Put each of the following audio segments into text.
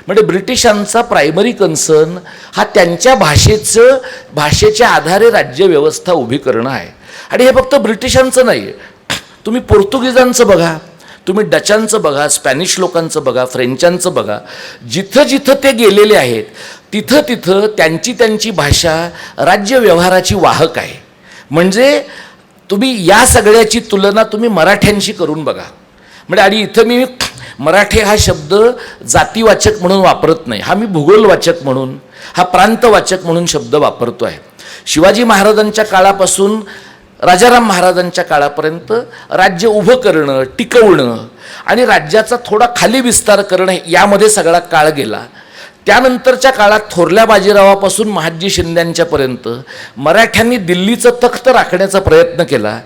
म्हणजे ब्रिटिशांचा primary concern हा त्यांच्या भाषेच्या आधारे राज्यव्यवस्था उभी करणं आहे. आणि हे फक्त ब्रिटिशांचं नाही आहे. तुम्ही पोर्तुगीजांचं बघा, तुम्ही डचांचं बघा, स्पॅनिश लोकांचं बघा, फ्रेंचांचं बघा, जिथं जिथं ते गेलेले आहेत तिथं तिथं त्यांची भाषा राज्यव्यवहाराची वाहक आहे. म्हणजे तुम्ही या सगळ्याची तुलना तुम्ही मराठ्यांशी करून बघा. म्हणजे आणि इथं मी मराठी हा शब्द जातीवाचक म्हणून वापरत नाही, हा मी भूगोलवाचक म्हणून, हा प्रांतवाचक म्हणून शब्द वापरतो आहे. शिवाजी महाराजांच्या काळापासून राजाराम महाराजांच्या काळापर्यंत राज्य उभं करणं, टिकवणं आणि राज्याचा थोडा खाली विस्तार करणं यामध्ये सगळा काळ गेला. त्यानंतरच्या काळात थोरल्या बाजीरावापासून महादजी शिंद्यांच्यापर्यंत मराठ्यांनी दिल्लीचं तख्त राखण्याचा प्रयत्न केला.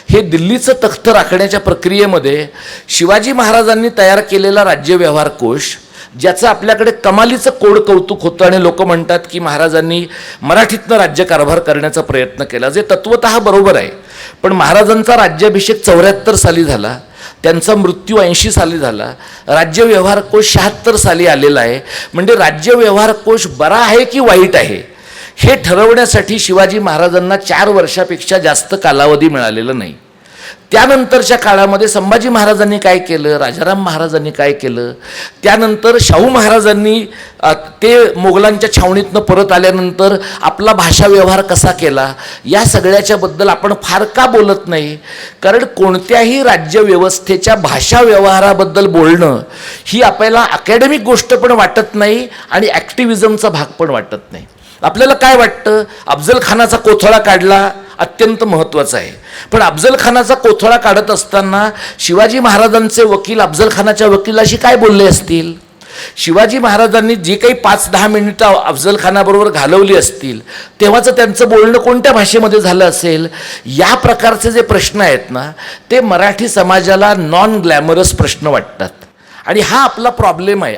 हे दिल्लीचं तख्त राखण्याच्या प्रक्रियेमध्ये शिवाजी महाराजांनी तयार केलेला राज्यव्यवहार कोश, ज्याचं आपल्याकडे कमालीचं कोड कौतुक होतं आणि लोक म्हणतात की महाराजांनी मराठीतनं राज्यकारभार करण्याचा प्रयत्न केला, जे तत्वतः बरोबर आहे. पण महाराजांचा राज्याभिषेक 74 साली झाला, त्यांचा मृत्यू 80 साली झाला, राज्यव्यवहार कोश 76 साली आलेला आहे. म्हणजे राज्यव्यवहार कोश बरा आहे की वाईट आहे हे ठरवण्यासाठी शिवाजी महाराजांना 4 वर्षापेक्षा जास्त कालावधी मिळालेला नाही. त्यानंतरच्या काळामध्ये संभाजी महाराजांनी काय केलं, राजाराम महाराजांनी काय केलं, त्यानंतर शाहू महाराजांनी ते मोगलांच्या छावणीतनं परत आल्यानंतर आपला भाषा व्यवहार कसा केला, या सगळ्याच्याबद्दल आपण फार का बोलत नाही. कारण कोणत्याही राज्यव्यवस्थेच्या भाषा व्यवहाराबद्दल बोलणं ही आपल्याला अकॅडमिक गोष्ट पण वाटत नाही आणि ॲक्टिव्हिजमचा भाग पण वाटत नाही. आपल्याला काय वाटतं, अफजल खानाचा कोथळा काढला, अत्यंत महत्त्वाचं आहे. पण अफजल खानाचा कोथळा काढत असताना शिवाजी महाराजांचे वकील अफजल खानाच्या वकिलाशी काय बोलले असतील, शिवाजी महाराजांनी जी काही 5-10 मिनिटं अफजल खानाबरोबर घालवली असतील तेव्हाचं त्यांचं बोलणं कोणत्या भाषेमध्ये झालं असेल, या प्रकारचे जे प्रश्न आहेत ना ते मराठी समाजाला नॉन ग्लॅमरस प्रश्न वाटतात. आणि हा आपला प्रॉब्लेम आहे.